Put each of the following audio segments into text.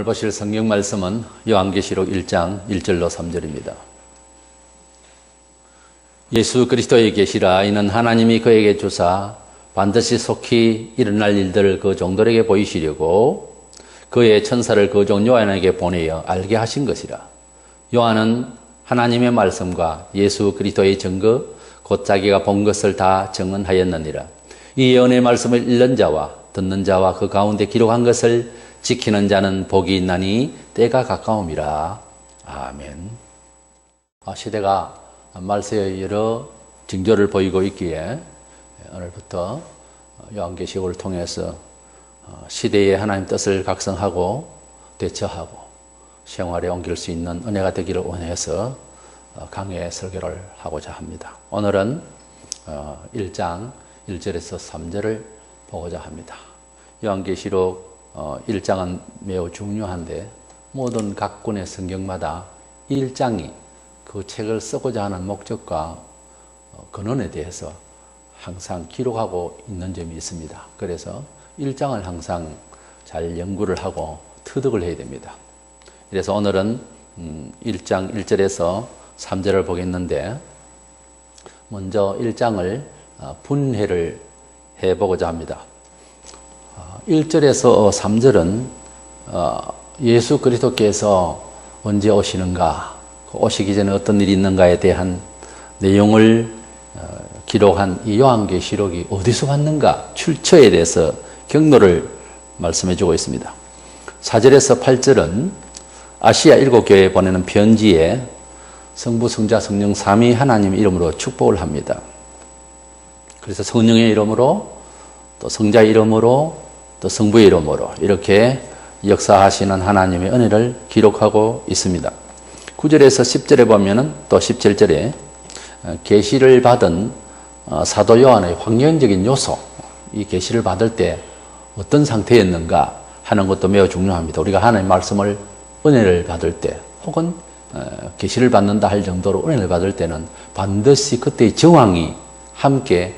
오늘 보실 성경 말씀은 요한계시록 1장 1절로 3절입니다. 예수 그리스도의 계시라. 이는 하나님이 그에게 주사 반드시 속히 일어날 일들을 그 종들에게 보이시려고 그의 천사를 그 종 요한에게 보내어 알게 하신 것이라. 요한은 하나님의 말씀과 예수 그리스도의 증거 곧 자기가 본 것을 다 증언하였느니라. 이 예언의 말씀을 읽는 자와 듣는 자와 그 가운데 기록한 것을 지키는 자는 복이 있나니 때가 가까움이라. 아멘. 시대가 말세의 여러 징조를 보이고 있기에 오늘부터 요한계시록을 통해서 시대의 하나님 뜻을 각성하고 대처하고 생활에 옮길 수 있는 은혜가 되기를 원해서 강해 설교를 하고자 합니다. 오늘은 1장 1절에서 3절을 보고자 합니다. 요한계시록 1장은 매우 중요한데 모든 각 권의 성경마다 1장이 그 책을 쓰고자 하는 목적과 근원에 대해서 항상 기록하고 있는 점이 있습니다. 그래서 1장을 항상 잘 연구를 하고 터득을 해야 됩니다. 그래서 오늘은 1장 1절에서 3절을 보겠는데 먼저 1장을 분해를 해보고자 합니다. 1절에서 3절은 예수 그리스도께서 언제 오시는가, 오시기 전에 어떤 일이 있는가에 대한 내용을 기록한 이 요한계시록이 어디서 왔는가, 출처에 대해서 경로를 말씀해 주고 있습니다. 4절에서 8절은 아시아 7교회에 보내는 편지에 성부, 성자, 성령 삼위 하나님 이름으로 축복을 합니다. 그래서 성령의 이름으로 또 성자의 이름으로 또 성부의 이름으로 이렇게 역사하시는 하나님의 은혜를 기록하고 있습니다. 9절에서 10절에 보면은 또 17절에 계시를 받은 사도 요한의 환경적인 요소, 이 계시를 받을 때 어떤 상태였는가 하는 것도 매우 중요합니다. 우리가 하나님의 말씀을 은혜를 받을 때 혹은 계시를 받는다 할 정도로 은혜를 받을 때는 반드시 그때의 정황이 함께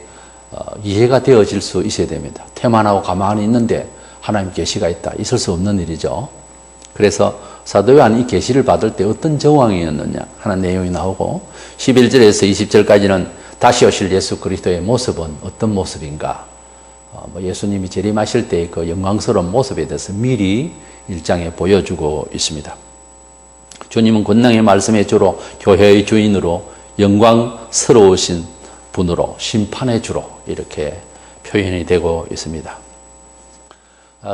이해가 되어질 수 있어야 됩니다. 태만하고 가만히 있는데 하나님 계시가 있다, 있을 수 없는 일이죠. 그래서 사도 요한이 이 계시를 받을 때 어떤 정황이었느냐 하는 내용이 나오고 11절에서 20절까지는 다시 오실 예수 그리스도의 모습은 어떤 모습인가, 예수님이 재림하실 때의 그 영광스러운 모습에 대해서 미리 1장에 보여주고 있습니다. 주님은 권능의 말씀의 주로 교회의 주인으로 영광스러우신 분으로 심판의 주로 이렇게 표현이 되고 있습니다.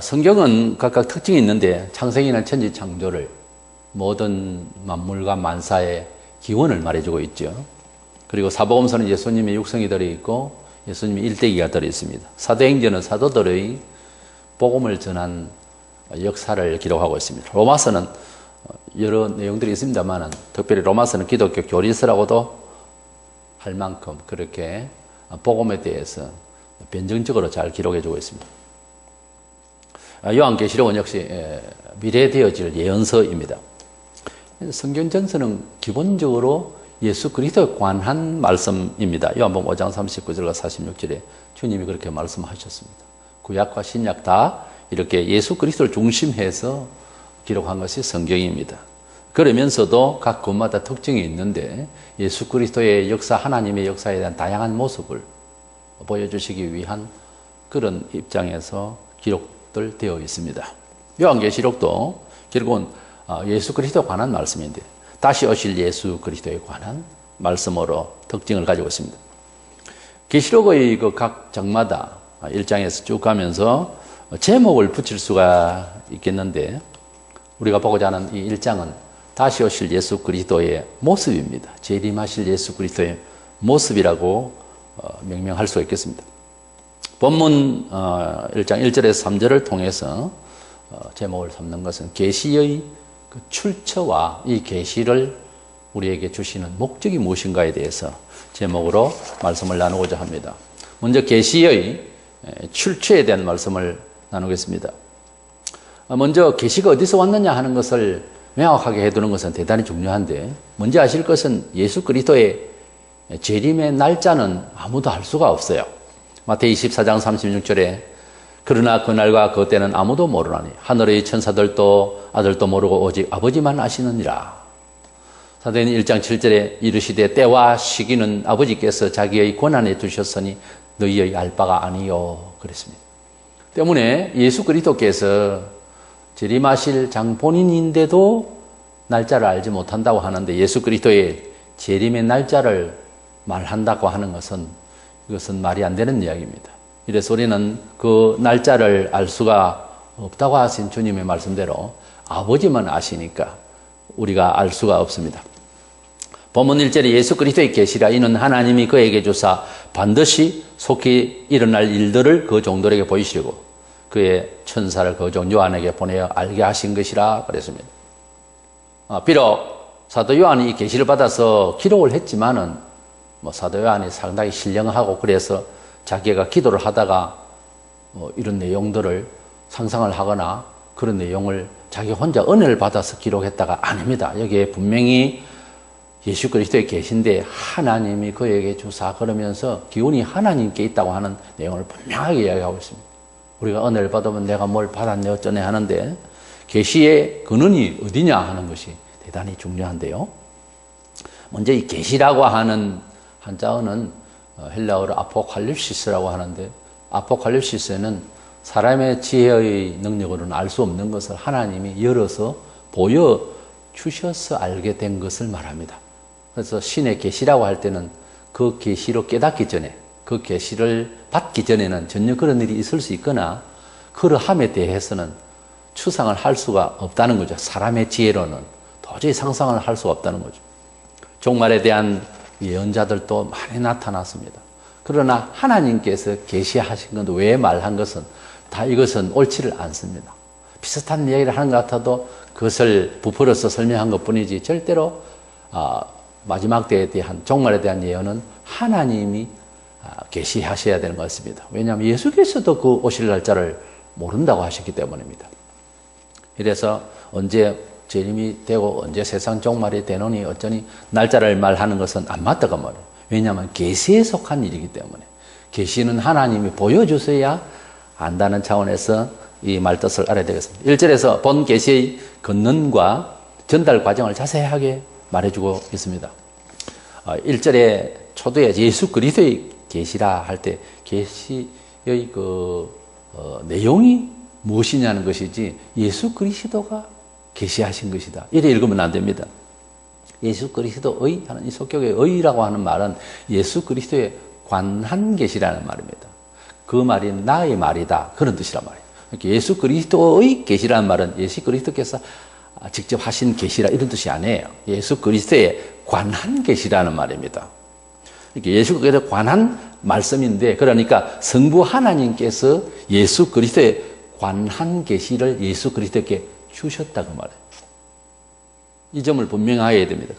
성경은 각각 특징이 있는데 창세기나 천지창조를 모든 만물과 만사의 기원을 말해주고 있죠. 그리고 사복음서는 예수님의 육성이 들어있고 예수님의 일대기가 들어있습니다. 사도행전은 사도들의 복음을 전한 역사를 기록하고 있습니다. 로마서는 여러 내용들이 있습니다만 특별히 로마서는 기독교 교리서라고도 할 만큼 그렇게 복음에 대해서 변증적으로 잘 기록해주고 있습니다. 요한계시록은 역시 미래에 되어질 예언서입니다. 성경 전서는 기본적으로 예수 그리스도에 관한 말씀입니다. 요한복음 5장 39절과 46절에 주님이 그렇게 말씀하셨습니다. 구약과 신약 다 이렇게 예수 그리스도를 중심해서 기록한 것이 성경입니다. 그러면서도 각 권마다 특징이 있는데 예수 그리스도의 역사, 하나님의 역사에 대한 다양한 모습을 보여주시기 위한 그런 입장에서 기록들 되어 있습니다. 요한계시록도 결국은 예수 그리스도에 관한 말씀인데 다시 오실 예수 그리스도에 관한 말씀으로 특징을 가지고 있습니다. 계시록의 그 각 장마다 1장에서 쭉 가면서 제목을 붙일 수가 있겠는데 우리가 보고자 하는 이 1장은 다시 오실 예수 그리스도의 모습입니다. 재림하실 예수 그리스도의 모습이라고 명명할 수가 있겠습니다. 본문 1장 1절에서 3절을 통해서 제목을 삼는 것은 계시의 그 출처와 이 계시를 우리에게 주시는 목적이 무엇인가에 대해서 제목으로 말씀을 나누고자 합니다. 먼저 계시의 출처에 대한 말씀을 나누겠습니다. 먼저 계시가 어디서 왔느냐 하는 것을 명확하게 해두는 것은 대단히 중요한데 먼저 아실 것은 예수 그리스도의 재림의 날짜는 아무도 알 수가 없어요. 마태복음 24장 36절에 그러나 그날과 그때는 아무도 모르나니 하늘의 천사들도 아들도 모르고 오직 아버지만 아시느니라. 사도행전 1장 7절에 이르시되 때와 시기는 아버지께서 자기의 권한에 두셨으니 너희의 알 바가 아니요 그랬습니다. 때문에 예수 그리스도께서 재림하실 장 본인인데도 날짜를 알지 못한다고 하는데 예수 그리스도의 재림의 날짜를 말한다고 하는 것은 이것은 말이 안 되는 이야기입니다. 이래서 우리는 그 날짜를 알 수가 없다고 하신 주님의 말씀대로 아버지만 아시니까 우리가 알 수가 없습니다. 본문 1절에 예수 그리스도의 계시라 이는 하나님이 그에게 주사 반드시 속히 일어날 일들을 그 종들에게 보이시고 그의 천사를 그 종 요한에게 보내어 알게 하신 것이라 그랬습니다. 비록 사도 요한이 이 계시를 받아서 기록을 했지만은 사도 요한이 상당히 신령하고 그래서 자기가 기도를 하다가 이런 내용들을 상상을 하거나 그런 내용을 자기 혼자 은혜를 받아서 기록했다가 아닙니다. 여기에 분명히 예수 그리스도의 계신데 하나님이 그에게 주사 그러면서 기운이 하나님께 있다고 하는 내용을 분명하게 이야기하고 있습니다. 우리가 은혜를 받으면 내가 뭘 받았네 어쩌네 하는데 계시의 근원이 어디냐 하는 것이 대단히 중요한데요. 먼저 이 계시라고 하는 한자어는 헬라어로 아포칼립시스라고 하는데 아포칼립시스는 사람의 지혜의 능력으로는 알 수 없는 것을 하나님이 열어서 보여주셔서 알게 된 것을 말합니다. 그래서 신의 계시라고 할 때는 그 계시로 깨닫기 전에 그 계시를 받기 전에는 전혀 그런 일이 있을 수 있거나 그러함에 대해서는 추상을 할 수가 없다는 거죠. 사람의 지혜로는 도저히 상상을 할 수가 없다는 거죠. 종말에 대한 예언자들도 많이 나타났습니다. 그러나 하나님께서 계시하신 건 왜 말한 것은 다 이것은 옳지를 않습니다. 비슷한 이야기를 하는 것 같아도 그것을 부풀어서 설명한 것뿐이지 절대로 마지막 때에 대한 종말에 대한 예언은 하나님이 계시하셔야 되는 것 같습니다. 왜냐하면 예수께서도 그 오실 날짜를 모른다고 하셨기 때문입니다. 이래서 언제 재림이 되고 언제 세상 종말이 되느니 어쩌니 날짜를 말하는 것은 안 맞다고 말이에요. 왜냐하면 계시에 속한 일이기 때문에 계시는 하나님이 보여주셔야 안다는 차원에서 이 말뜻을 알아야 되겠습니다. 1절에서 본 계시의 근원과 전달 과정을 자세하게 말해주고 있습니다. 1절에 초두에 예수 그리스도의 계시라 할 때 계시의 내용이 무엇이냐는 것이지 예수 그리스도가 계시하신 것이다. 이래 읽으면 안 됩니다. 예수 그리스도의 하는 이 속격의 의라고 하는 말은 예수 그리스도의 관한 계시라는 말입니다. 그 말이 나의 말이다. 그런 뜻이란 말이에요. 그러니까 예수 그리스도의 계시라는 말은 예수 그리스도께서 직접 하신 계시라 이런 뜻이 아니에요. 예수 그리스도의 관한 계시라는 말입니다. 이렇게 예수 그리스도에 관한 말씀인데 그러니까 성부 하나님께서 예수 그리스도의 관한 계시를 예수 그리스도께 주셨다고 말해요. 이 점을 분명하게 해야 됩니다.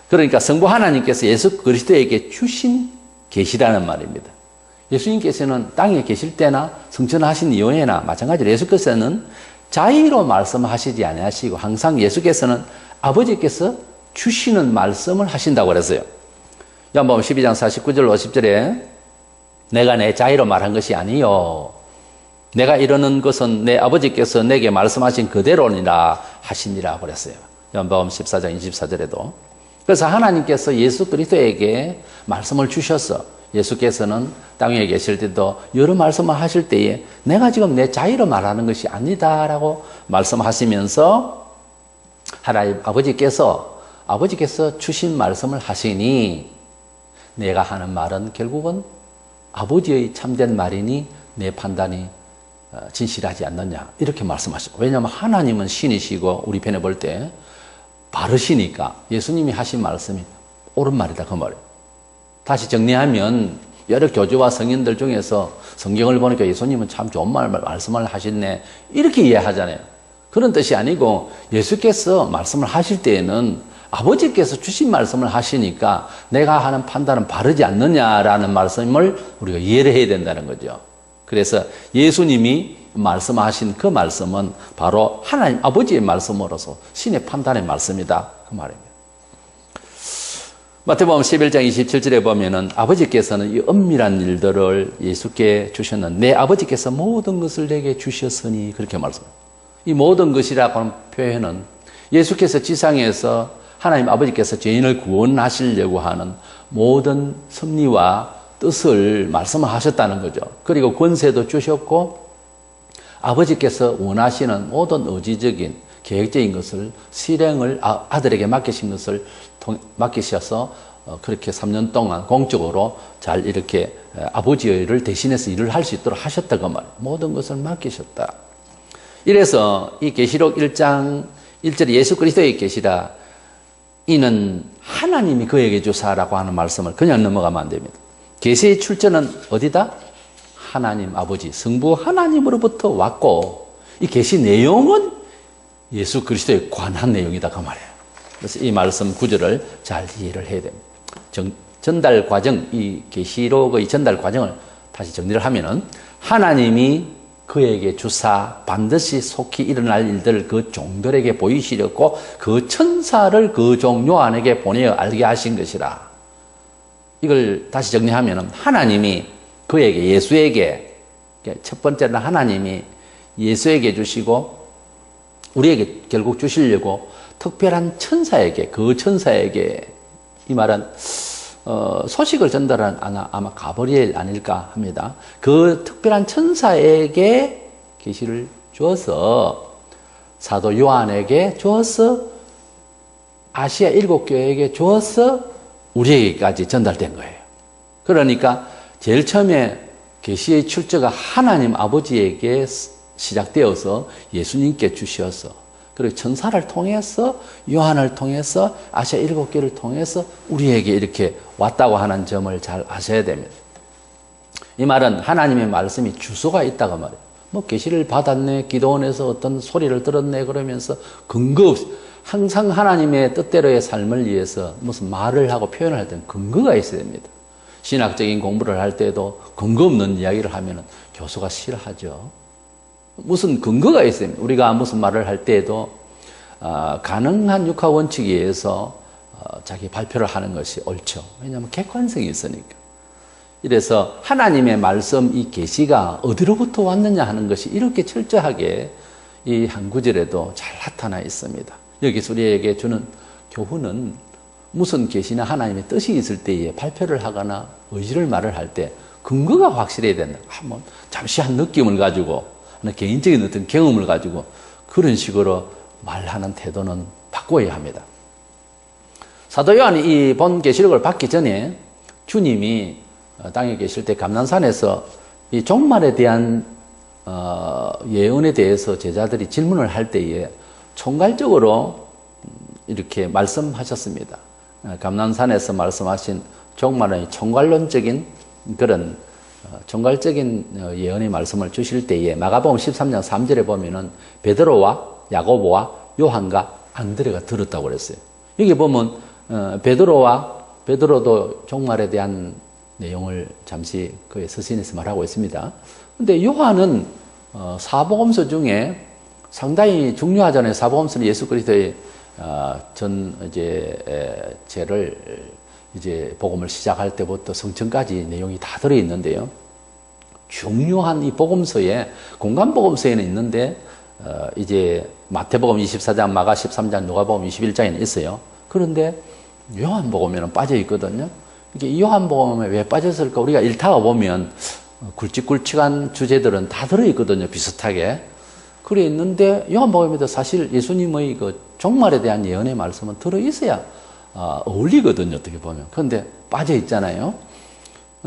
그러니까 성부 하나님께서 예수 그리스도에게 주신 계시라는 말입니다. 예수님께서는 땅에 계실 때나 성천하신 이후에나 마찬가지로 예수께서는 자의로 말씀하시지 아니하시고 항상 예수께서는 아버지께서 주시는 말씀을 하신다고 그랬어요. 요한복음 12장 49절 50절에 내가 내 자의로 말한 것이 아니요 내가 이르는 것은 내 아버지께서 내게 말씀하신 그대로니라 하시니라 그랬어요. 요한복음 14장 24절에도. 그래서 하나님께서 예수 그리스도에게 말씀을 주셔서 예수께서는 땅에 계실 때도 여러 말씀을 하실 때에 내가 지금 내 자의로 말하는 것이 아니다라고 말씀하시면서 하나님 아버지께서 주신 말씀을 하시니 내가 하는 말은 결국은 아버지의 참된 말이니 내 판단이 진실하지 않느냐 이렇게 말씀하시고 왜냐하면 하나님은 신이시고 우리 편에 볼 때 바르시니까 예수님이 하신 말씀이 옳은 말이다 그 말이에요. 다시 정리하면 여러 교주와 성인들 중에서 성경을 보니까 예수님은 참 좋은 말씀을 하셨네 이렇게 이해하잖아요. 그런 뜻이 아니고 예수께서 말씀을 하실 때에는 아버지께서 주신 말씀을 하시니까 내가 하는 판단은 바르지 않느냐라는 말씀을 우리가 이해를 해야 된다는 거죠. 그래서 예수님이 말씀하신 그 말씀은 바로 하나님 아버지의 말씀으로서 신의 판단의 말씀이다 그 말입니다. 마태복음 11장 27절에 보면은 아버지께서는 이 엄밀한 일들을 예수께 주셨는 내 아버지께서 모든 것을 내게 주셨으니 그렇게 말씀합니다. 이 모든 것이라고 하는 표현은 예수께서 지상에서 하나님 아버지께서 죄인을 구원하시려고 하는 모든 섭리와 뜻을 말씀하셨다는 거죠. 그리고 권세도 주셨고 아버지께서 원하시는 모든 의지적인 계획적인 것을 실행을 아들에게 맡기신 것을 맡기셔서 그렇게 3년 동안 공적으로 잘 이렇게 아버지를 대신해서 일을 할 수 있도록 하셨다고 말이에요. 모든 것을 맡기셨다. 이래서 이 계시록 1장 1절에 예수 그리스도의 계시라 이는 하나님이 그에게 주사라고 하는 말씀을 그냥 넘어가면 안 됩니다. 계시의 출처는 어디다? 하나님 아버지 성부 하나님으로부터 왔고 이 계시 내용은 예수 그리스도에 관한 내용이다 그 말이에요. 그래서 이 말씀 구절을 잘 이해를 해야 됩니다. 전달 과정, 이 계시록의 전달 과정을 다시 정리를 하면은 하나님이 그에게 주사 반드시 속히 일어날 일들을 그 종들에게 보이시렸고 그 천사를 그 종 요한에게 보내어 알게 하신 것이라. 이걸 다시 정리하면은 하나님이 그에게 예수에게 첫 번째는 하나님이 예수에게 주시고 우리에게 결국 주시려고 특별한 천사에게 그 천사에게 이 말은 소식을 전달한 아마 가브리엘 아닐까 합니다. 그 특별한 천사에게 계시를 주어서 사도 요한에게 주어서 아시아 7교회에게 주어서 우리에게까지 전달된 거예요. 그러니까 제일 처음에 계시의 출처가 하나님 아버지에게 시작되어서 예수님께 주셔서 그리고 천사를 통해서 요한을 통해서 아시아 7교회를 통해서 우리에게 이렇게 왔다고 하는 점을 잘 아셔야 됩니다. 이 말은 하나님의 말씀이 주소가 있다고 말이에요. 뭐 계시를 받았네, 기도원에서 어떤 소리를 들었네 그러면서 근거 없이 항상 하나님의 뜻대로의 삶을 위해서 무슨 말을 하고 표현을 할 때는 근거가 있어야 됩니다. 신학적인 공부를 할 때도 근거 없는 이야기를 하면 교수가 싫어하죠. 무슨 근거가 있어야 됩니다. 우리가 무슨 말을 할 때에도 가능한 육하 원칙에 의해서 자기 발표를 하는 것이 옳죠. 왜냐하면 객관성이 있으니까. 이래서 하나님의 말씀 이 계시가 어디로부터 왔느냐 하는 것이 이렇게 철저하게 이 한 구절에도 잘 나타나 있습니다. 여기서 우리에게 주는 교훈은 무슨 계시나 하나님의 뜻이 있을 때에 발표를 하거나 의지를 말을 할 때 근거가 확실해야 된다. 뭐 잠시 한 느낌을 가지고 개인적인 어떤 경험을 가지고 그런 식으로 말하는 태도는 바꿔야 합니다. 사도 요한이 이 본 계시록을 받기 전에 주님이 땅에 계실 때 감난산에서 이 종말에 대한 예언에 대해서 제자들이 질문을 할 때에 총괄적으로 이렇게 말씀하셨습니다. 감난산에서 말씀하신 종말의 총괄론적인 그런 총괄적인 예언의 말씀을 주실 때에 마가복음 13장 3절에 보면은 베드로와 야고보와 요한과 안드레가 들었다고 그랬어요. 여기 보면 베드로도 종말에 대한 내용을 잠시 그의 서신에서 말하고 있습니다. 근데 요한은 사복음서 중에 상당히 중요하잖아요. 사복음서는 예수 그리스도의 제를 이제 복음을 시작할 때부터 성천까지 내용이 다 들어 있는데요. 중요한 이 복음서에 공간 복음서에는 있는데 이제 마태복음 24장, 마가 13장, 누가복음 21장에는 있어요. 그런데 요한복음에는 빠져 있거든요. 이게 요한복음에 왜 빠졌을까? 우리가 읽다가 보면 굵직굵직한 주제들은 다 들어 있거든요. 비슷하게. 그래 있는데 요한복음에도 사실 예수님의 그 종말에 대한 예언의 말씀은 들어 있어야 어울리거든요. 어떻게 보면. 그런데 빠져 있잖아요.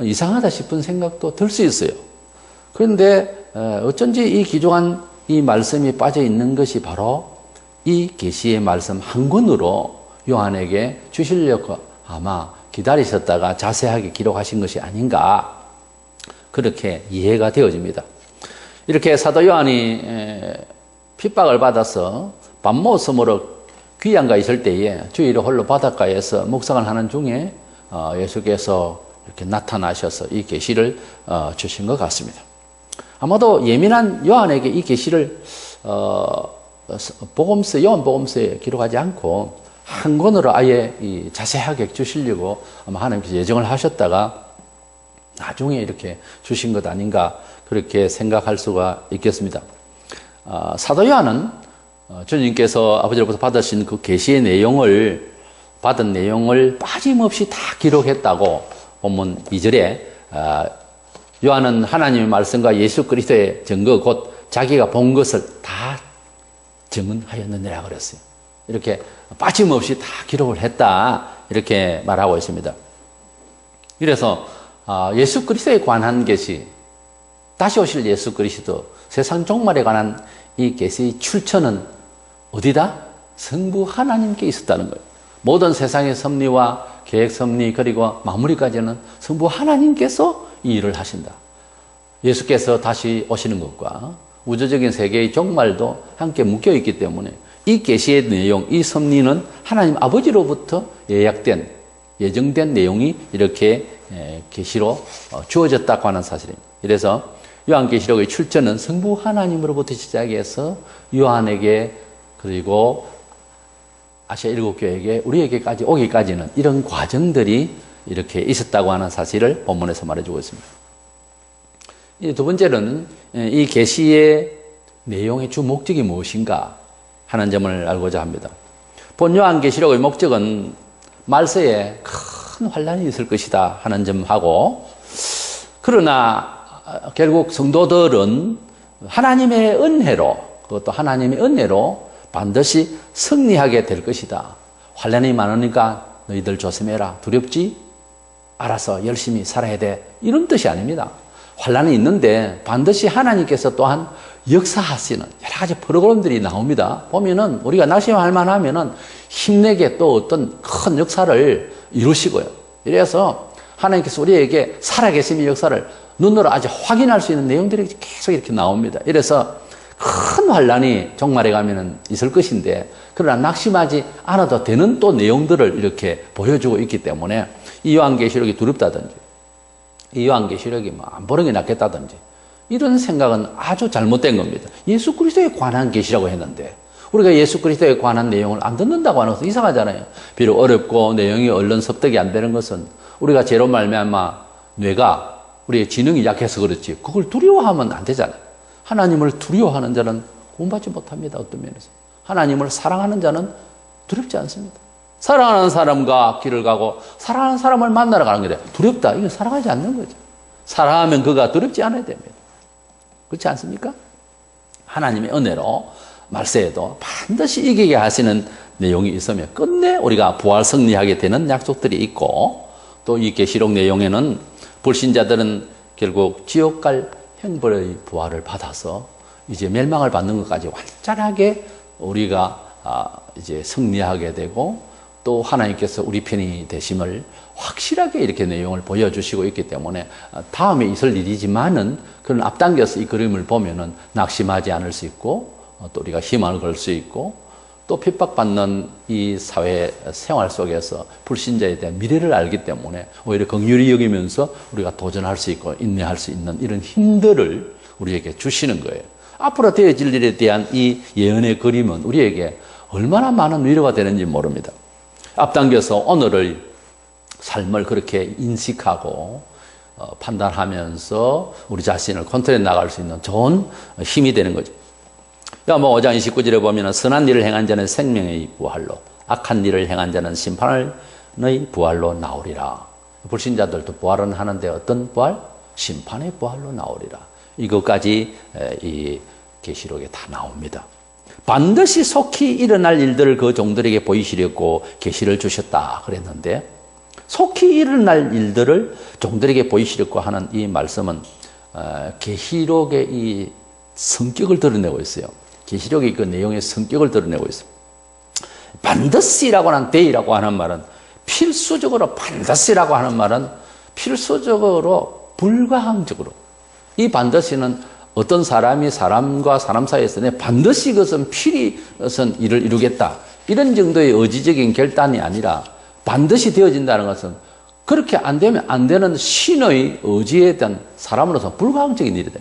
이상하다 싶은 생각도 들 수 있어요. 그런데 어쩐지 이 귀중한 이 말씀이 빠져 있는 것이 바로 이 계시의 말씀 한 권으로 요한에게 주시려고 아마 기다리셨다가 자세하게 기록하신 것이 아닌가 그렇게 이해가 되어집니다. 이렇게 사도 요한이 핍박을 받아서 밤모섬으로 귀양가 있을 때에 주일에 홀로 바닷가에서 묵상을 하는 중에 예수께서 이렇게 나타나셔서 이 계시를 주신 것 같습니다. 아마도 예민한 요한에게 이 계시를 요한복음서에 기록하지 않고 한 권으로 아예 자세하게 주시려고 아마 하나님께서 예정을 하셨다가 나중에 이렇게 주신 것 아닌가 그렇게 생각할 수가 있겠습니다. 사도 요한은 주님께서 아버지로부터 받으신 그 계시의 내용을 받은 내용을 빠짐없이 다 기록했다고 본문 2절에 요한은 하나님의 말씀과 예수 그리스도의 증거 곧 자기가 본 것을 다 증언하였느니라 그랬어요. 이렇게 빠짐없이 다 기록을 했다 이렇게 말하고 있습니다. 그래서 예수 그리스도에 관한 계시, 다시 오실 예수 그리스도, 세상 종말에 관한 이 계시의 출처는 어디다? 성부 하나님께 있었다는 거예요. 모든 세상의 섭리와 계획 섭리 그리고 마무리까지는 성부 하나님께서 이 일을 하신다. 예수께서 다시 오시는 것과 우주적인 세계의 종말도 함께 묶여 있기 때문에 이 계시의 내용, 이 섭리는 하나님 아버지로부터 예약된, 예정된 내용이 이렇게 계시로 주어졌다고 하는 사실입니다. 그래서 요한계시록의 출처는 성부 하나님으로부터 시작해서 요한에게 그리고 아시아 일곱 교회에게 우리에게까지 오기까지는 이런 과정들이 이렇게 있었다고 하는 사실을 본문에서 말해주고 있습니다. 두 번째는 이 계시의 내용의 주 목적이 무엇인가 하는 점을 알고자 합니다. 본 요한계시록의 목적은 말세에 큰 환란이 있을 것이다 하는 점하고, 그러나 결국 성도들은 하나님의 은혜로, 그것도 하나님의 은혜로 반드시 승리하게 될 것이다. 환란이 많으니까 너희들 조심해라. 두렵지? 알아서 열심히 살아야 돼. 이런 뜻이 아닙니다. 환란이 있는데 반드시 하나님께서 또한 역사하시는 여러 가지 프로그램들이 나옵니다. 보면은 우리가 낙심할 만하면은 힘내게 또 어떤 큰 역사를 이루시고요. 이래서 하나님께서 우리에게 살아계심의 역사를 눈으로 아주 확인할 수 있는 내용들이 계속 이렇게 나옵니다. 이래서 큰 환란이 종말에 가면은 있을 것인데, 그러나 낙심하지 않아도 되는 또 내용들을 이렇게 보여주고 있기 때문에 이 요한계시록이 두렵다든지, 이 요한계시록이 뭐 안 보는 게 낫겠다든지 이런 생각은 아주 잘못된 겁니다. 예수 그리스도에 관한 계시라고 했는데 우리가 예수 그리스도에 관한 내용을 안 듣는다고 하는 것은 이상하잖아요. 비록 어렵고 내용이 얼른 섭득이 안 되는 것은 우리가 죄로 말미암아 뇌가, 우리의 지능이 약해서 그렇지 그걸 두려워하면 안 되잖아요. 하나님을 두려워하는 자는 구원받지 못합니다. 어떤 면에서. 하나님을 사랑하는 자는 두렵지 않습니다. 사랑하는 사람과 길을 가고 사랑하는 사람을 만나러 가는 게 두렵다. 이건 사랑하지 않는 거죠. 사랑하면 그가 두렵지 않아야 됩니다. 그렇지 않습니까? 하나님의 은혜로 말세에도 반드시 이기게 하시는 내용이 있으며 끝내 우리가 부활 승리하게 되는 약속들이 있고, 또 이 계시록 내용에는 불신자들은 결국 지옥 갈 형벌의 부활을 받아서 이제 멸망을 받는 것까지 완전하게 우리가 이제 승리하게 되고, 또 하나님께서 우리 편이 되심을 확실하게 이렇게 내용을 보여주시고 있기 때문에 다음에 있을 일이지만은 그런 앞당겨서 이 그림을 보면은 낙심하지 않을 수 있고, 또 우리가 희망을 걸 수 있고, 또 핍박받는 이 사회 생활 속에서 불신자에 대한 미래를 알기 때문에 오히려 긍휼히 여기면서 우리가 도전할 수 있고 인내할 수 있는 이런 힘들을 우리에게 주시는 거예요. 앞으로 되어질 일에 대한 이 예언의 그림은 우리에게 얼마나 많은 위로가 되는지 모릅니다. 앞당겨서 오늘의 삶을 그렇게 인식하고 판단하면서 우리 자신을 컨트롤해 나갈 수 있는 좋은 힘이 되는 거죠. 뭐 5장 29절에 보면 선한 일을 행한 자는 생명의 부활로, 악한 일을 행한 자는 심판의 부활로 나오리라. 불신자들도 부활은 하는데 어떤 부활? 심판의 부활로 나오리라. 이것까지 이 계시록에 다 나옵니다. 반드시 속히 일어날 일들을 그 종들에게 보이시려고 계시를 주셨다 그랬는데, 속히 일어날 일들을 종들에게 보이시려고 하는 이 말씀은 계시록의 이 성격을 드러내고 있어요. 계시록의 그 내용의 성격을 드러내고 있습니다. 반드시라고 하는 데이라고 하는 말은 필수적으로, 반드시라고 하는 말은 필수적으로, 불가항적으로, 이 반드시는 어떤 사람이 사람과 사람 사이에서 반드시 그것은 필히 그것은 일을 이루겠다, 이런 정도의 의지적인 결단이 아니라 반드시 되어진다는 것은 그렇게 안 되면 안 되는 신의 의지에 대한 사람으로서 불가항적인 일이다.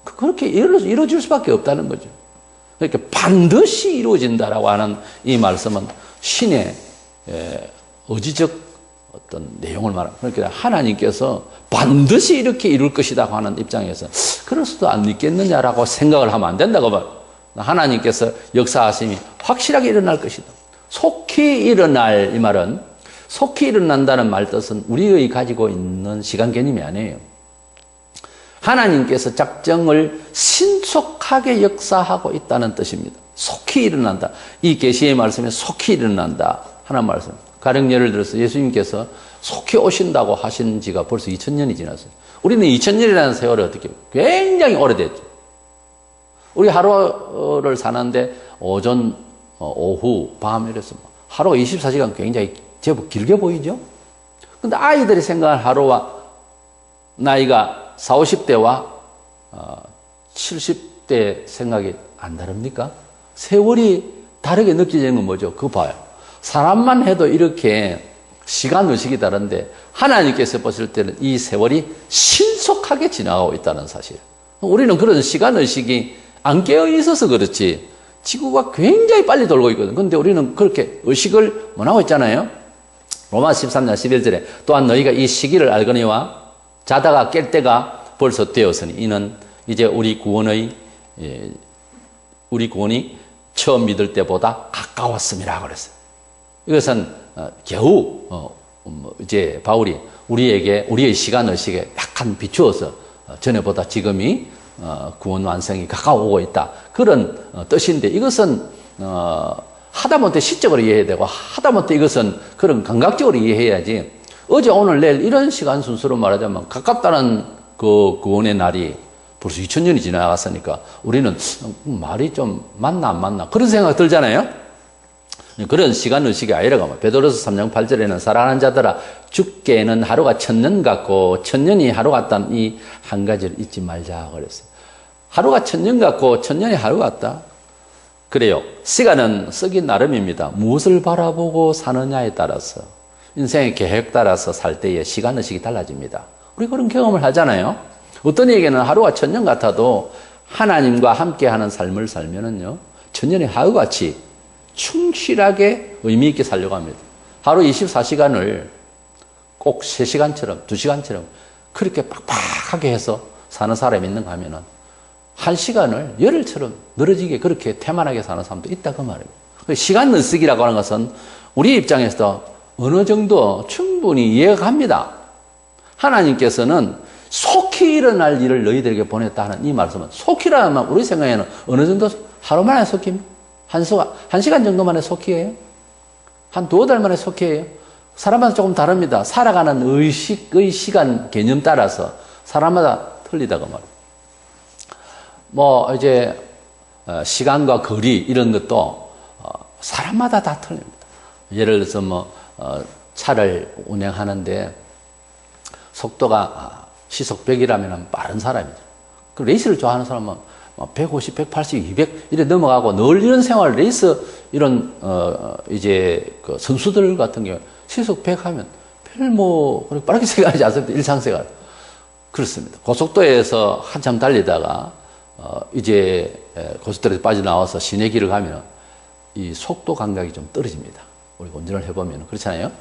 그렇게 이루어질 수밖에 없다는 거죠. 그러니까 반드시 이루어진다라고 하는 이 말씀은 신의 의지적 어떤 내용을 말합니다. 그러니까 하나님께서 반드시 이렇게 이룰 것이다 하는 입장에서 그럴 수도 안 있겠느냐라고 생각을 하면 안 된다고 봐요. 하나님께서 역사하심이 확실하게 일어날 것이다. 속히 일어날, 이 말은 속히 일어난다는 말 뜻은 우리의 가지고 있는 시간 개념이 아니에요. 하나님께서 작정을 신속하게 역사하고 있다는 뜻입니다. 속히 일어난다. 이 계시의 말씀에 속히 일어난다 하는 말씀. 가령 예를 들어서 예수님께서 속히 오신다고 하신 지가 벌써 2000년이 지났어요. 우리는 2000년이라는 세월이 어떻게 굉장히 오래됐죠. 우리 하루를 사는데 오전, 오후, 밤 이래서 하루가 24시간 굉장히 제법 길게 보이죠. 근데 아이들이 생각할 하루와 나이가 40, 50대와 70대 생각이 안 다릅니까? 세월이 다르게 느껴지는 건 뭐죠? 그거 봐요. 사람만 해도 이렇게 시간 의식이 다른데 하나님께서 보실 때는 이 세월이 신속하게 지나가고 있다는 사실. 우리는 그런 시간 의식이 안 깨어 있어서 그렇지 지구가 굉장히 빨리 돌고 있거든. 그런데 우리는 그렇게 의식을 못 하고 있잖아요. 로마 13장 11절에 또한 너희가 이 시기를 알거니와 자다가 깰 때가 벌써 되었으니 이는 이제 우리 구원이 처음 믿을 때보다 가까웠음이라 그랬어요. 이것은 겨우 이제 바울이 우리에게 우리의 시간 의식에 약간 비추어서 전에보다 지금이 구원 완성이 가까워오고 있다. 그런 뜻인데 이것은 하다못해 시적으로 이해해야 되고 하다못해 이것은 그런 감각적으로 이해해야지 어제 오늘 내일 이런 시간 순서로 말하자면 가깝다는 그 구원의 날이 벌써 2000년이 지나갔으니까 우리는 말이 좀 맞나 안 맞나 그런 생각 들잖아요. 그런 시간 의식이 아니라고 하면 베드로서 3장 8절에는 사랑하는 자들아 죽게는 하루가 1000년 같고 1000년이 하루 같다는 이 한 가지를 잊지 말자 그랬어요. 하루가 1000년 같고 1000년이 하루 같다. 그래요. 시간은 쓰기 나름입니다. 무엇을 바라보고 사느냐에 따라서 인생의 계획 따라서 살 때의 시간 의식이 달라집니다. 우리 그런 경험을 하잖아요. 어떤 이에게는 하루가 1000년 같아도 하나님과 함께하는 삶을 살면은요 1000년이 하루같이 충실하게 의미 있게 살려고 합니다. 하루 24시간을 꼭 3시간처럼 2시간처럼 그렇게 빡빡하게 해서 사는 사람이 있는가 하면은 1시간을 열흘처럼 늘어지게 그렇게 태만하게 사는 사람도 있다 그 말이에요. 시간 늘쓰기라고 하는 것은 우리 입장에서 어느 정도 충분히 이해가 갑니다. 하나님께서는 속히 일어날 일을 너희들에게 보냈다 하는 이 말씀은 속히라면 우리 생각에는 어느 정도 하루 만에 속힙니까? 한 시간 정도 만에 속히예요? 한 두어 달 만에 속히예요? 사람마다 조금 다릅니다. 살아가는 의식의 시간 개념 따라서 사람마다 틀리다고 말이에요. 뭐 이제 시간과 거리 이런 것도 사람마다 다 틀립니다. 예를 들어서 뭐 차를 운행하는데 속도가 시속 100이라면 빠른 사람이죠. 그 레이스를 좋아하는 사람은 150, 180, 200 이래 넘어가고 늘 이런 생활 레이스 이런 이제 그 선수들 같은 경우 시속 100 하면 별 뭐 그렇게 빠르게 생각하지 않습니다. 일상생활 그렇습니다. 고속도로에서 한참 달리다가 이제 고속도로에서 빠져나와서 시내길을 가면 이 속도 감각이 좀 떨어집니다. 우리가 운전을 해보면 그렇잖아요.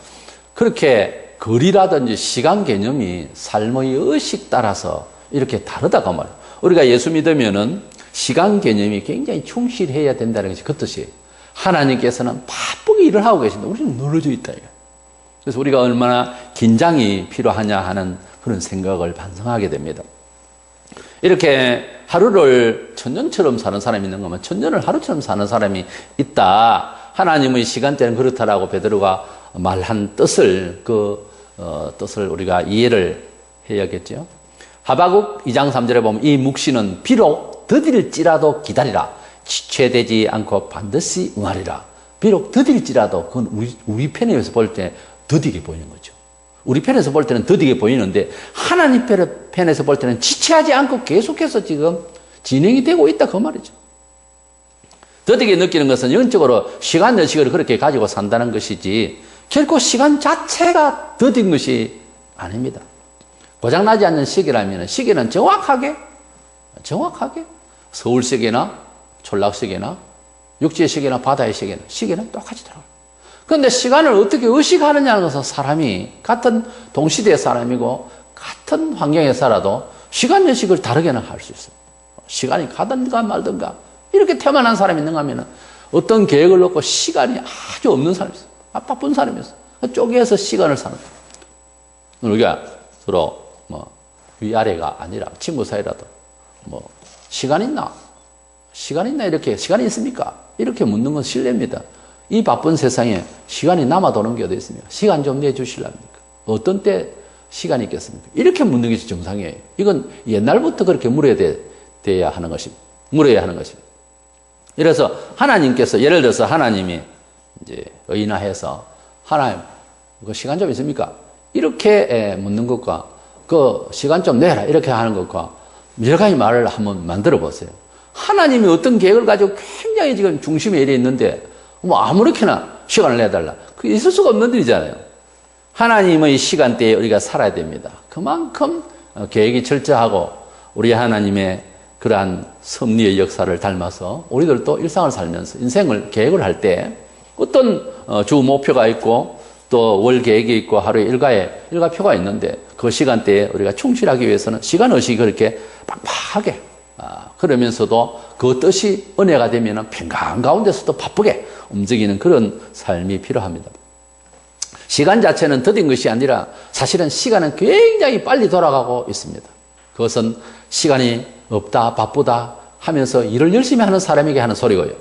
그렇게 거리라든지 시간 개념이 삶의 의식 따라서 이렇게 다르다고 말이에요. 우리가 예수 믿으면은 시간 개념이 굉장히 충실해야 된다는 것이 그 뜻이에요. 하나님께서는 바쁘게 일을 하고 계신데 우리는 늘어져 있다. 그래서 우리가 얼마나 긴장이 필요하냐 하는 그런 생각을 반성하게 됩니다. 이렇게 하루를 1000년처럼 사는 사람이 있는 거면 1000년을 하루처럼 사는 사람이 있다. 하나님의 시간대는 그렇다라고 베드로가 말한 뜻을 뜻을 우리가 이해를 해야겠죠. 하박국 2장 3절에 보면 이 묵시는 비록 더딜지라도 기다리라. 지체되지 않고 반드시 응하리라. 비록 더딜지라도 그건 우리 편에서 볼 때 더디게 보이는 거죠. 우리 편에서 볼 때는 더디게 보이는데 하나님 편에서 볼 때는 지체하지 않고 계속해서 지금 진행이 되고 있다 그 말이죠. 더디게 느끼는 것은 영적으로 시간 의식을 그렇게 가지고 산다는 것이지 결코 시간 자체가 더딘 것이 아닙니다. 고장나지 않는 시계라면 시계는 정확하게 서울 시계나 촌락 시계나 육지의 시계나 바다의 시계는 똑같이 돌아가요. 그런데 시간을 어떻게 의식하느냐는 것은 사람이 같은 동시대의 사람이고 같은 환경에 살아도 시간 의식을 다르게는 할 수 있어요. 시간이 가든가 말든가 이렇게 태어난 사람이 있는가 하면 어떤 계획을 놓고 시간이 아주 없는 사람이 있어요. 바쁜 사람이 있어요. 쪼개서 시간을 사는 거예요. 우리가 서로 위아래가 아니라 친구 사이라도 시간 있나? 시간 있나? 이렇게 시간이 있습니까? 이렇게 묻는 건 실례입니다. 이 바쁜 세상에 시간이 남아도는 게 어디 있습니까? 시간 좀 내주실랍니까? 어떤 때 시간이 있겠습니까? 이렇게 묻는 것이 정상이에요. 이건 옛날부터 그렇게 물어야 하는 것입니다. 물어야 하는 것입니다. 이래서 하나님께서 예를 들어서 하나님이 이제 의인화해서 하나님 그 시간 좀 있습니까? 이렇게 묻는 것과 그 시간 좀 내라 이렇게 하는 것과 여러 가지 말을 한번 만들어 보세요. 하나님이 어떤 계획을 가지고 굉장히 지금 중심에 이래 있는데 아무렇게나 시간을 내달라. 그게 있을 수가 없는 일이잖아요. 하나님의 시간대에 우리가 살아야 됩니다. 그만큼 계획이 철저하고 우리 하나님의 그러한 섭리의 역사를 닮아서 우리들도 일상을 살면서 인생을 계획을 할 때 어떤 주 목표가 있고 또 월 계획이 있고 하루에 일과표가 있는데 그 시간대에 우리가 충실하기 위해서는 시간의식이 그렇게 빡빡하게 그러면서도 그 뜻이 은혜가 되면 평강 가운데서도 바쁘게 움직이는 그런 삶이 필요합니다. 시간 자체는 더딘 것이 아니라 사실은 시간은 굉장히 빨리 돌아가고 있습니다. 그것은 시간이 없다, 바쁘다 하면서 일을 열심히 하는 사람에게 하는 소리고요.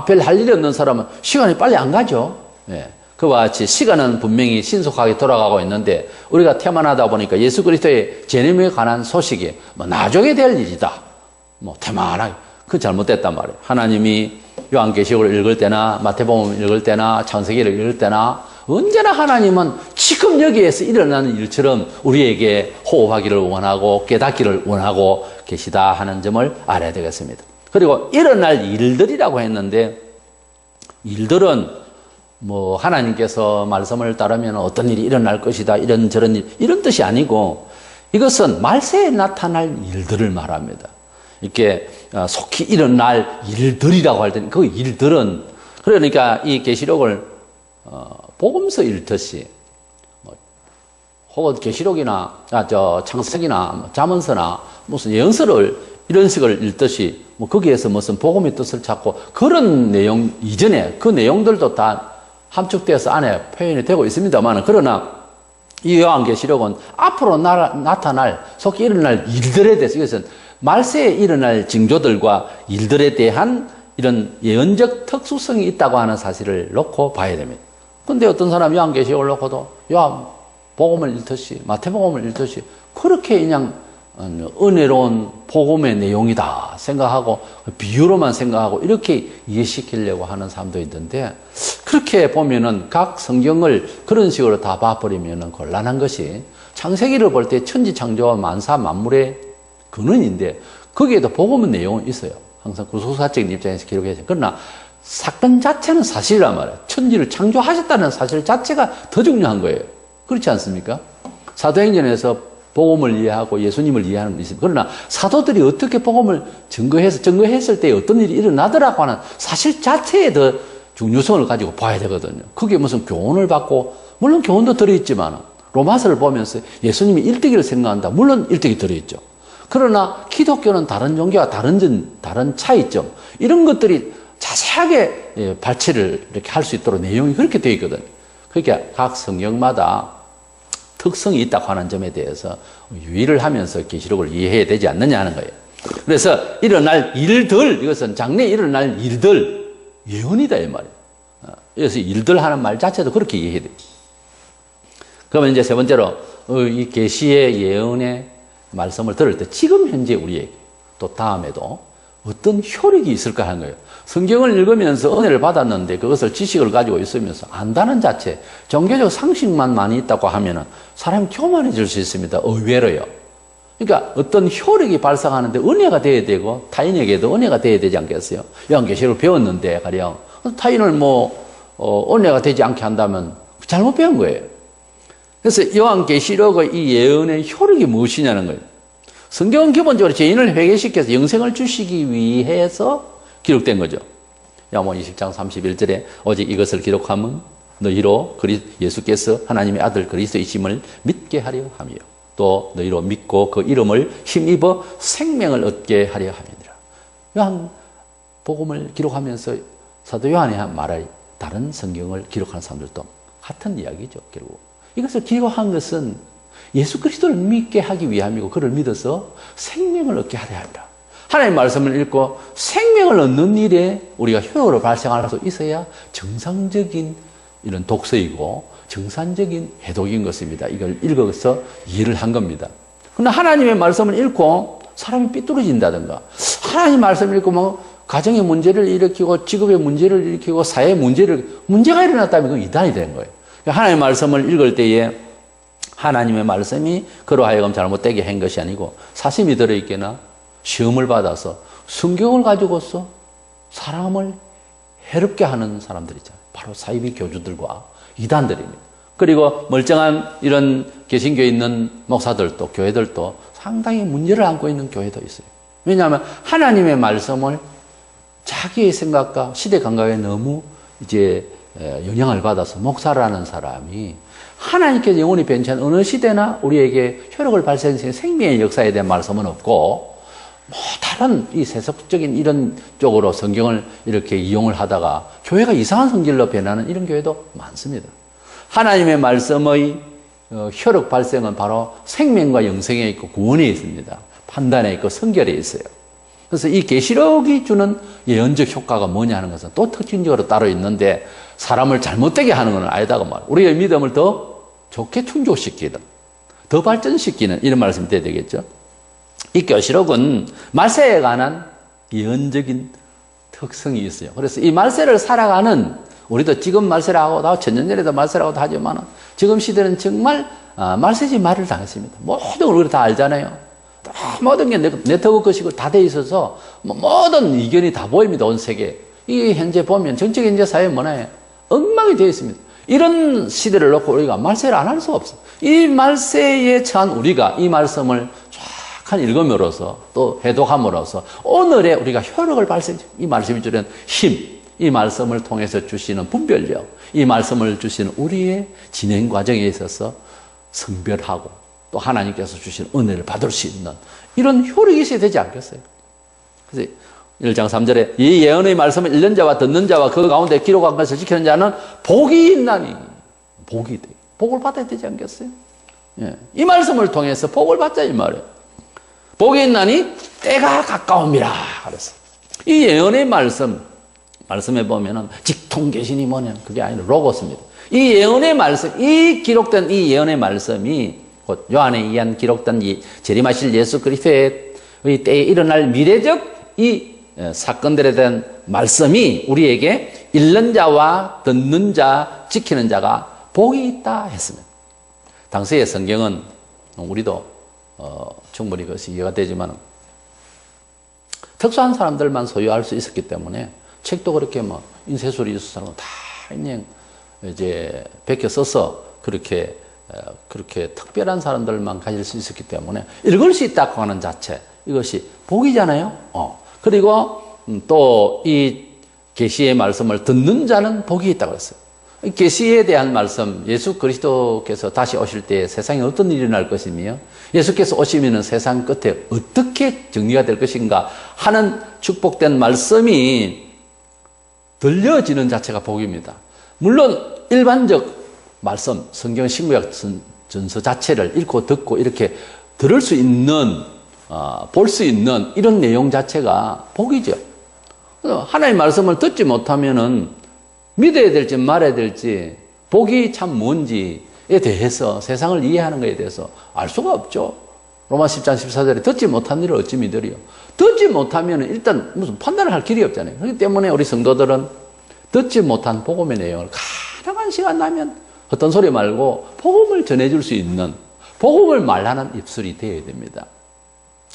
별 할 일이 없는 사람은 시간이 빨리 안 가죠. 예. 그와 같이 시간은 분명히 신속하게 돌아가고 있는데 우리가 태만하다 보니까 예수 그리스도의 재림에 관한 소식이 나중에 될 일이다. 태만하게. 그건 잘못됐단 말이에요. 하나님이 요한계시록을 읽을 때나 마태복음을 읽을 때나 창세기를 읽을 때나 언제나 하나님은 지금 여기에서 일어나는 일처럼 우리에게 호흡하기를 원하고 깨닫기를 원하고 계시다 하는 점을 알아야 되겠습니다. 그리고 일어날 일들이라고 했는데 일들은 하나님께서 말씀을 따르면 어떤 일이 일어날 것이다 이런저런 일 이런 뜻이 아니고 이것은 말세에 나타날 일들을 말합니다. 이렇게 속히 일어날 일들이라고 할 때는 그 일들은 그러니까 이 계시록을 복음서 읽듯이 혹은 계시록이나 창세기나 잠언서나 무슨 예언서를 이런 식을 읽듯이 거기에서 무슨 복음의 뜻을 찾고 그런 내용 이전에 그 내용들도 다 함축되어서 안에 표현이 되고 있습니다만 그러나 이 요한계시록은 앞으로 나타날 속히 일어날 일들에 대해서 이것은 말세에 일어날 징조들과 일들에 대한 이런 예언적 특수성이 있다고 하는 사실을 놓고 봐야 됩니다. 근데 어떤 사람이 요한계시록을 놓고도 복음을 읽듯이 마태복음을 읽듯이 그렇게 그냥 은혜로운 복음의 내용이다 생각하고 비유로만 생각하고 이렇게 이해시키려고 하는 사람도 있는데 그렇게 보면은 각 성경을 그런 식으로 다 봐버리면은 곤란한 것이 창세기를 볼 때 천지 창조와 만사 만물의 근원인데 거기에도 복음의 내용은 있어요. 항상 구속사적인 입장에서 기록해서 그러나 사건 자체는 사실이란 말이에요. 천지를 창조하셨다는 사실 자체가 더 중요한 거예요. 그렇지 않습니까? 사도행전에서 복음을 이해하고 예수님을 이해하는 분이 있습니다. 그러나 사도들이 어떻게 복음을 증거했을 때 어떤 일이 일어나더라고 하는 사실 자체에 더 중요성을 가지고 봐야 되거든요. 그게 무슨 교훈을 받고 물론 교훈도 들어있지만 로마서를 보면서 예수님이 일대기를 생각한다. 물론 일대기 들어있죠. 그러나 기독교는 다른 종교와 다른 차이점 이런 것들이 자세하게 발췌를 이렇게 할 수 있도록 내용이 그렇게 되어 있거든요. 그러니까 각 성경마다 특성이 있다고 하는 점에 대해서 유의를 하면서 계시록을 이해해야 되지 않느냐 하는 거예요. 그래서 일어날 일들, 이것은 장래에 일어날 일들, 예언이다 이 말이에요. 그래서 일들 하는 말 자체도 그렇게 이해해야 돼요. 그러면 이제 세 번째로 이 계시의 예언의 말씀을 들을 때 지금 현재 우리에게 또 다음에도 어떤 효력이 있을까 하는 거예요. 성경을 읽으면서 은혜를 받았는데 그것을 지식을 가지고 있으면서 안다는 자체, 종교적 상식만 많이 있다고 하면은 사람이 교만해질 수 있습니다. 의외로요. 그러니까 어떤 효력이 발생하는데 은혜가 돼야 되고 타인에게도 은혜가 돼야 되지 않겠어요? 요한계시록을 배웠는데 가령 타인을 은혜가 되지 않게 한다면 잘못 배운 거예요. 그래서 요한계시록의 이 예언의 효력이 무엇이냐는 거예요. 성경은 기본적으로 죄인을 회개시켜서 영생을 주시기 위해서 기록된 거죠. 야고보서 20장 31절에 오직 이것을 기록하면 너희로 예수께서 하나님의 아들 그리스도이심을 믿게 하려 하며 또 너희로 믿고 그 이름을 힘입어 생명을 얻게 하려 함이니라. 요한 복음을 기록하면서 사도 요한이 한 말의 다른 성경을 기록하는 사람들도 같은 이야기죠. 결국 이것을 기록한 것은 예수 그리스도를 믿게 하기 위함이고 그를 믿어서 생명을 얻게 하려 합니다. 하나님의 말씀을 읽고 생명을 얻는 일에 우리가 효력으로 발생할 수 있어야 정상적인 이런 독서이고 정상적인 해독인 것입니다. 이걸 읽어서 이해를 한 겁니다. 그러나 하나님의 말씀을 읽고 사람이 삐뚤어진다든가 하나님 말씀을 읽고 뭐 가정의 문제를 일으키고 직업의 문제를 일으키고 사회의 문제가 일어났다면 그건 이단이 되는 거예요. 하나님의 말씀을 읽을 때에 하나님의 말씀이 그로 하여금 잘못되게 한 것이 아니고 사심이 들어있거나 시험을 받아서 성경을 가지고서 사람을 해롭게 하는 사람들이죠. 바로 사이비 교주들과 이단들입니다. 그리고 멀쩡한 이런 개신교에 있는 목사들도 교회들도 상당히 문제를 안고 있는 교회도 있어요. 왜냐하면 하나님의 말씀을 자기의 생각과 시대 감각에 너무 이제 영향을 받아서 목사라는 사람이 하나님께서 영원히 변치 않은 어느 시대나 우리에게 효력을 발생시키는 생명의 역사에 대한 말씀은 없고 뭐 다른 이 세속적인 이런 쪽으로 성경을 이렇게 이용을 하다가 교회가 이상한 성질로 변하는 이런 교회도 많습니다. 하나님의 말씀의 효력 발생은 바로 생명과 영생에 있고 구원에 있습니다. 판단에 있고 성결에 있어요. 그래서 이 계시록이 주는 예언적 효과가 뭐냐 하는 것은 또 특징적으로 따로 있는데 사람을 잘못되게 하는 건 아니다고 말이에요. 우리의 믿음을 더 좋게 충족시키는, 더 발전시키는 이런 말씀이 돼야 되겠죠. 이 계시록은 말세에 관한 예언적인 특성이 있어요. 그래서 이 말세를 살아가는 우리도 지금 말세라고 하고 천년 전에도 말세라고도 하지만 지금 시대는 정말 말세지 말을 당했습니다. 모든 걸 우리가 다 알잖아요. 모든 게 네트워크 것이고 다 돼 있어서 모든 이견이 다 보입니다. 온 세계에. 이 현재 보면 정치, 경제, 사회, 문화에 엉망이 되어 있습니다. 이런 시대를 놓고 우리가 말세를 안 할 수가 없어요. 이 말세에 처한 우리가 이 말씀을 쫙 읽음으로써 또 해독함으로써 오늘의 우리가 효력을 이 말씀이 주는 힘, 이 말씀을 통해서 주시는 분별력, 이 말씀을 주시는 우리의 진행 과정에 있어서 성별하고 또 하나님께서 주신 은혜를 받을 수 있는 이런 효력이 있어야 되지 않겠어요? 그래서 1장 3절에 이 예언의 말씀을 읽는 자와 듣는 자와 그 가운데 기록한 것을 지키는 자는 복이 있나니 복을 받아야 되지 않겠어요? 예. 이 말씀을 통해서 복을 받자 이 말이에요. 복이 있나니 때가 가까움이라 그랬어. 이 예언의 말씀에 보면은 직통계신이 뭐냐 그게 아니라 로고스입니다. 이 예언의 말씀, 이 기록된 이 예언의 말씀이 곧 요한에 의한 기록된 이 재림하실 예수 그리스도의 때에 일어날 미래적 이 사건들에 대한 말씀이 우리에게 읽는 자와 듣는 자, 지키는 자가 복이 있다 했습니다. 당시의 성경은 우리도 충분히 그것이 이해가 되지만 특수한 사람들만 소유할 수 있었기 때문에 책도 그렇게 뭐 인쇄술이 있을 사람은 다 그냥 이제 베껴 써서 그렇게 특별한 사람들만 가질 수 있었기 때문에 읽을 수 있다고 하는 자체 이것이 복이잖아요. 그리고 또 이 계시의 말씀을 듣는 자는 복이 있다고 했어요. 계시에 대한 말씀, 예수 그리스도께서 다시 오실 때 세상에 어떤 일이 날 것이며 예수께서 오시면 세상 끝에 어떻게 정리가 될 것인가 하는 축복된 말씀이 들려지는 자체가 복입니다. 물론 일반적 말씀, 성경 신구약 전서 자체를 읽고 듣고 이렇게 들을 수 있는, 볼 수 있는 이런 내용 자체가 복이죠. 하나님의 말씀을 듣지 못하면은 믿어야 될지 말아야 될지 복이 참 뭔지에 대해서 세상을 이해하는 것에 대해서 알 수가 없죠. 로마 10장 14절에 듣지 못한 일을 어찌 믿으리요. 듣지 못하면 일단 무슨 판단을 할 길이 없잖아요. 그렇기 때문에 우리 성도들은 듣지 못한 복음의 내용을 가능한 시간 나면 어떤 소리 말고 복음을 전해줄 수 있는 복음을 말하는 입술이 되어야 됩니다.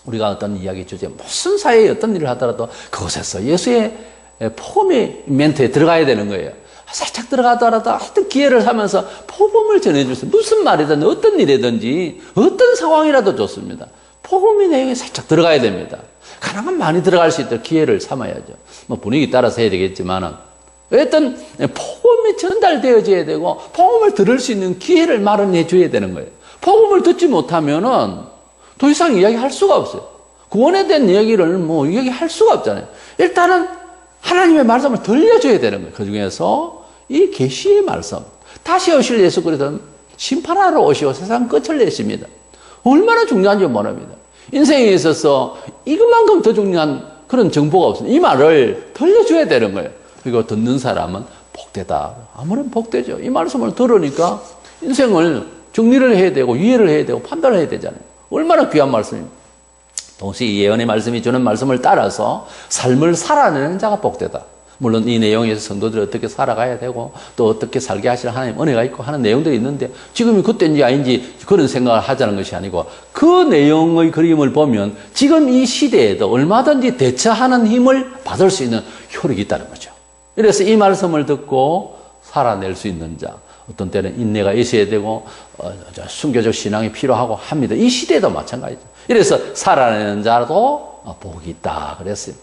우리가 어떤 이야기 주제 무슨 사회에 어떤 일을 하더라도 그곳에서 예수의 복음의 멘트에 들어가야 되는 거예요. 살짝 들어가더라도 하여튼 기회를 하면서 복음을 전해줄 수 무슨 말이든 어떤 일이든지 어떤 상황이라도 좋습니다. 복음의 내용에 살짝 들어가야 됩니다. 가능한 많이 들어갈 수 있도록 기회를 삼아야죠. 뭐 분위기 따라서 해야 되겠지만은 어떤 복음이 전달되어져야 되고 복음을 들을 수 있는 기회를 마련해 줘야 되는 거예요. 복음을 듣지 못하면은 더 이상 이야기할 수가 없어요. 구원에 대한 이야기를 뭐 이야기할 수가 없잖아요. 일단은 하나님의 말씀을 들려줘야 되는 거예요. 그 중에서 이 계시의 말씀, 다시 오실 예수 그리스도는 심판하러 오시고 세상 끝을 내십니다. 얼마나 중요한지 모릅니다. 인생에 있어서 이것만큼 더 중요한 그런 정보가 없습니다. 이 말을 들려줘야 되는 거예요. 그리고 듣는 사람은 복되다. 아무런 복되죠. 이 말씀을 들으니까 인생을 정리를 해야 되고 이해를 해야 되고 판단을 해야 되잖아요. 얼마나 귀한 말씀입니다. 동시에 예언의 말씀이 주는 말씀을 따라서 삶을 살아내는 자가 복되다. 물론 이 내용에서 성도들이 어떻게 살아가야 되고 또 어떻게 살게 하시는 하나님 은혜가 있고 하는 내용들이 있는데 지금이 그때인지 아닌지 그런 생각을 하자는 것이 아니고 그 내용의 그림을 보면 지금 이 시대에도 얼마든지 대처하는 힘을 받을 수 있는 효력이 있다는 거죠. 그래서 이 말씀을 듣고 살아낼 수 있는 자, 어떤 때는 인내가 있어야 되고 순교적 신앙이 필요하고 합니다. 이 시대도 마찬가지죠. 그래서 살아내는 자도 복이 있다 그랬어요.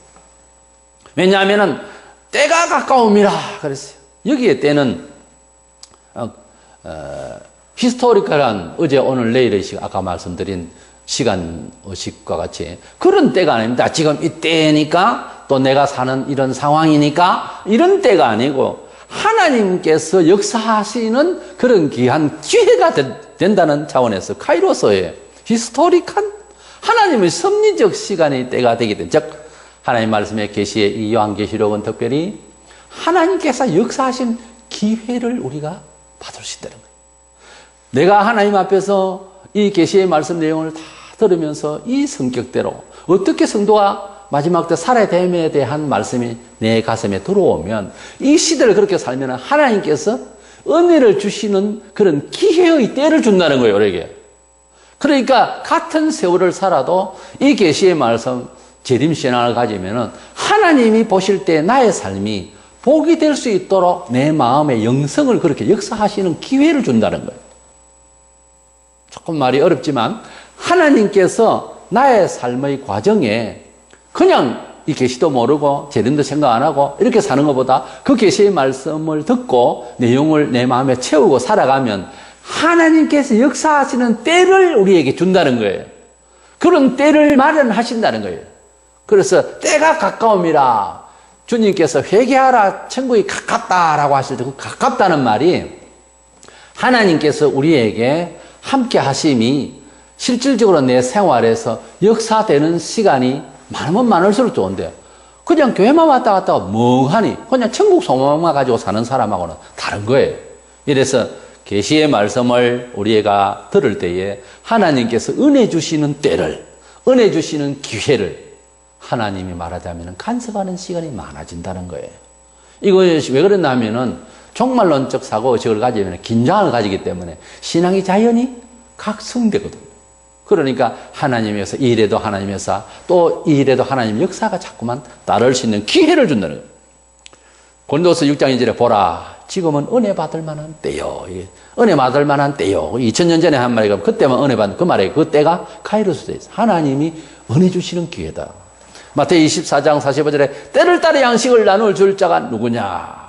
왜냐하면은 때가 가까움이라 그랬어요. 여기에 때는 히스토리컬한 어제 오늘 내일의 시간, 아까 말씀드린 시간 의식과 같이 그런 때가 아닙니다. 지금 이 때니까 또 내가 사는 이런 상황이니까 이런 때가 아니고 하나님께서 역사하시는 그런 귀한 기회가 된다는 차원에서 카이로스의 히스토리컬 하나님의 섭리적 시간의 때가 되게 된, 즉 하나님 말씀의 계시의 이 요한계시록은 특별히 하나님께서 역사하신 기회를 우리가 받을 수 있다는 거예요. 내가 하나님 앞에서 이 계시의 말씀 내용을 다 들으면서 이 성격대로 어떻게 성도가 마지막 때 살아야 됨에 대한 말씀이 내 가슴에 들어오면 이 시대를 그렇게 살면 하나님께서 은혜를 주시는 그런 기회의 때를 준다는 거예요, 우리에게. 그러니까 같은 세월을 살아도 이 계시의 말씀 재림신앙을 가지면은 하나님이 보실 때 나의 삶이 복이 될 수 있도록 내 마음의 영성을 그렇게 역사하시는 기회를 준다는 거예요. 조금 말이 어렵지만 하나님께서 나의 삶의 과정에 그냥 이 계시도 모르고 재림도 생각 안 하고 이렇게 사는 것보다 그 계시의 말씀을 듣고 내용을 내 마음에 채우고 살아가면 하나님께서 역사하시는 때를 우리에게 준다는 거예요. 그런 때를 마련하신다는 거예요. 그래서 때가 가까움이라 주님께서 회개하라 천국이 가깝다라고 하실 때 그 가깝다는 말이 하나님께서 우리에게 함께 하심이 실질적으로 내 생활에서 역사되는 시간이 많으면 많을수록 좋은데 그냥 교회만 왔다 갔다 멍하니 그냥 천국 소망만 가지고 사는 사람하고는 다른 거예요. 이래서 계시의 말씀을 우리가 들을 때에 하나님께서 은혜 주시는 때를, 은혜 주시는 기회를 하나님이 말하자면 간섭하는 시간이 많아진다는 거예요. 이것이 왜 그랬나 하면은 종말론적 사고의식을 가지면 긴장을 가지기 때문에 신앙이 자연히 각성되거든요. 그러니까 하나님에서 이 일에도 하나님에서 또 이 일에도 하나님 역사가 자꾸만 따를 수 있는 기회를 준다는 거예요. 고린도서 6장 2절에 보라 지금은 은혜 받을 만한 때요. 은혜 받을 만한 때요. 2000년 전에 한 말이가 그때만 은혜 받는 그 말이에요. 그 때가 카이로스 때였어요. 하나님이 은혜 주시는 기회다. 마태복음 24장 45절에 때를 따라 양식을 나눌 줄 자가 누구냐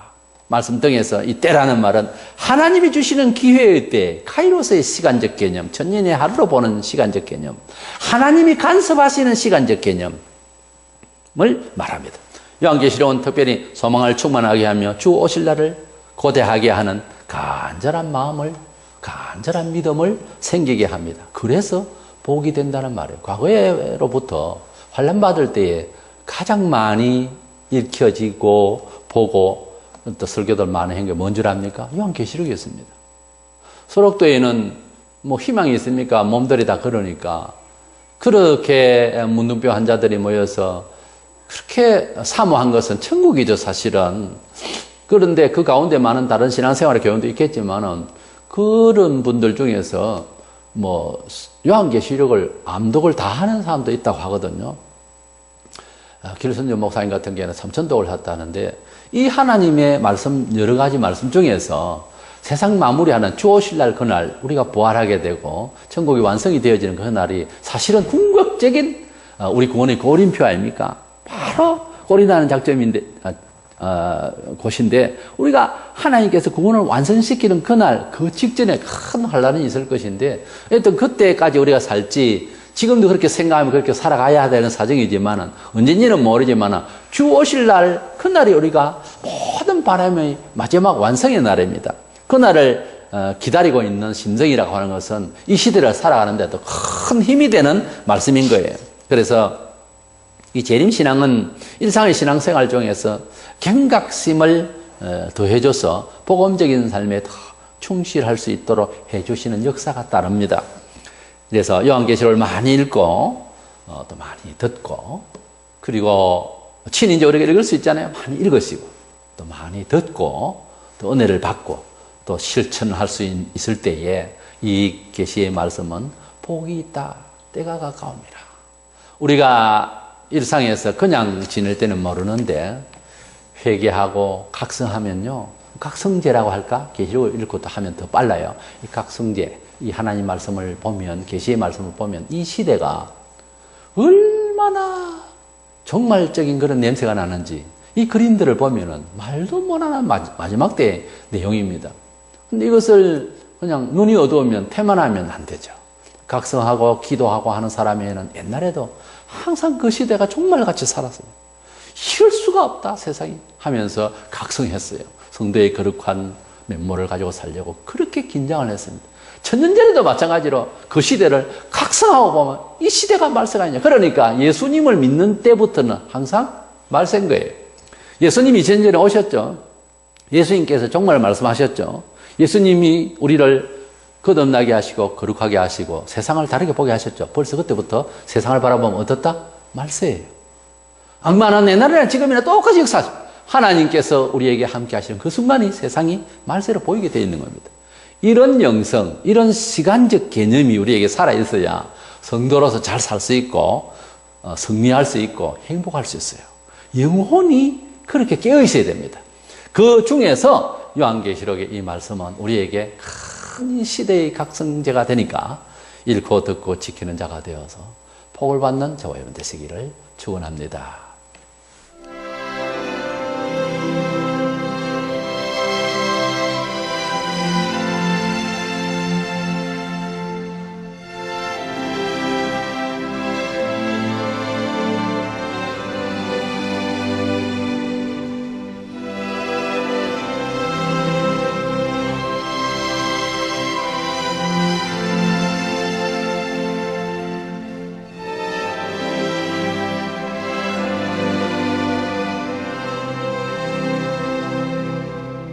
말씀 등에서 이 때라는 말은 하나님이 주시는 기회의 때, 카이로스의 시간적 개념, 천년의 하루로 보는 시간적 개념, 하나님이 간섭하시는 시간적 개념을 말합니다. 요한계시록은 특별히 소망을 충만하게 하며 주 오실 날을 고대하게 하는 간절한 마음을, 간절한 믿음을 생기게 합니다. 그래서 복이 된다는 말이에요. 과거로부터 환난 받을 때에 가장 많이 읽혀지고 보고 또 설교들 많이 한 게 뭔 줄 압니까? 요한계시록이었습니다. 소록도에는 뭐 희망이 있습니까? 몸들이 다 그러니까 그렇게 문둥병 환자들이 모여서 그렇게 사모한 것은 천국이죠, 사실은. 그런데 그 가운데 많은 다른 신앙생활의 교훈도 있겠지만은 그런 분들 중에서 뭐 요한계시록을 암독을 다 하는 사람도 있다고 하거든요. 길선조 목사님 같은 경우에는 3000독을 했다는데 이 하나님의 말씀, 여러 가지 말씀 중에서 세상 마무리하는 주 오실 날 그날 우리가 부활하게 되고 천국이 완성이 되어지는 그 날이 사실은 궁극적인 우리 구원의 고린표 아닙니까? 바로 올인하는 작점인데 곳인데 우리가 하나님께서 구원을 완성시키는 그날 그 직전에 큰 환란이 있을 것인데 하여튼 그때까지 우리가 살지 지금도 그렇게 생각하면 그렇게 살아가야 되는 사정이지만은 언젠지는 모르지만은 주 오실 날 그날이 우리가 모든 바람의 마지막 완성의 날입니다. 그날을 기다리고 있는 심정이라고 하는 것은 이 시대를 살아가는 데도 큰 힘이 되는 말씀인 거예요. 그래서 이 재림신앙은 일상의 신앙생활 중에서 경각심을 더해줘서 복음적인 삶에 더 충실할 수 있도록 해주시는 역사가 따릅니다. 그래서 요한계시록을 많이 읽고 또 많이 듣고 그리고 친히 이제 우리가 읽을 수 있잖아요. 많이 읽으시고 또 많이 듣고 또 은혜를 받고 또 실천할 수 있을 때에 이 계시의 말씀은 복이 있다. 때가 가까웁니다. 우리가 일상에서 그냥 지낼 때는 모르는데 회개하고 각성하면요. 각성제라고 할까? 계시록을 읽고 또 하면 더 빨라요. 이 각성제, 이 하나님 말씀을 보면, 계시의 말씀을 보면 이 시대가 얼마나 종말적인 그런 냄새가 나는지 이 그림들을 보면은 말도 못하는 마지막 때의 내용입니다. 근데 이것을 그냥 눈이 어두우면 태만하면 안 되죠. 각성하고 기도하고 하는 사람에는 옛날에도 항상 그 시대가 종말같이 살았어요. 이럴 수가 없다 세상이 하면서 각성했어요. 성도의 거룩한 면모를 가지고 살려고 그렇게 긴장을 했습니다. 천년 전에도 마찬가지로 그 시대를 각성하고 보면 이 시대가 말세가 아니냐. 그러니까 예수님을 믿는 때부터는 항상 말세인 거예요. 예수님이 2000년 전에 오셨죠. 예수님께서 정말 말씀하셨죠. 예수님이 우리를 거듭나게 하시고 거룩하게 하시고 세상을 다르게 보게 하셨죠. 벌써 그때부터 세상을 바라보면 어떻다? 말세예요. 악마는 옛날이나 지금이나 똑같이 역사하십니다. 하나님께서 우리에게 함께 하시는 그 순간이 세상이 말세로 보이게 되어 있는 겁니다. 이런 영성, 이런 시간적 개념이 우리에게 살아있어야 성도로서 잘 살 수 있고 승리할 수 있고 행복할 수 있어요. 영혼이 그렇게 깨어 있어야 됩니다. 그 중에서 요한계시록의 이 말씀은 우리에게 큰 시대의 각성제가 되니까 읽고 듣고 지키는 자가 되어서 복을 받는 저와 여러분 되시기를 축원합니다.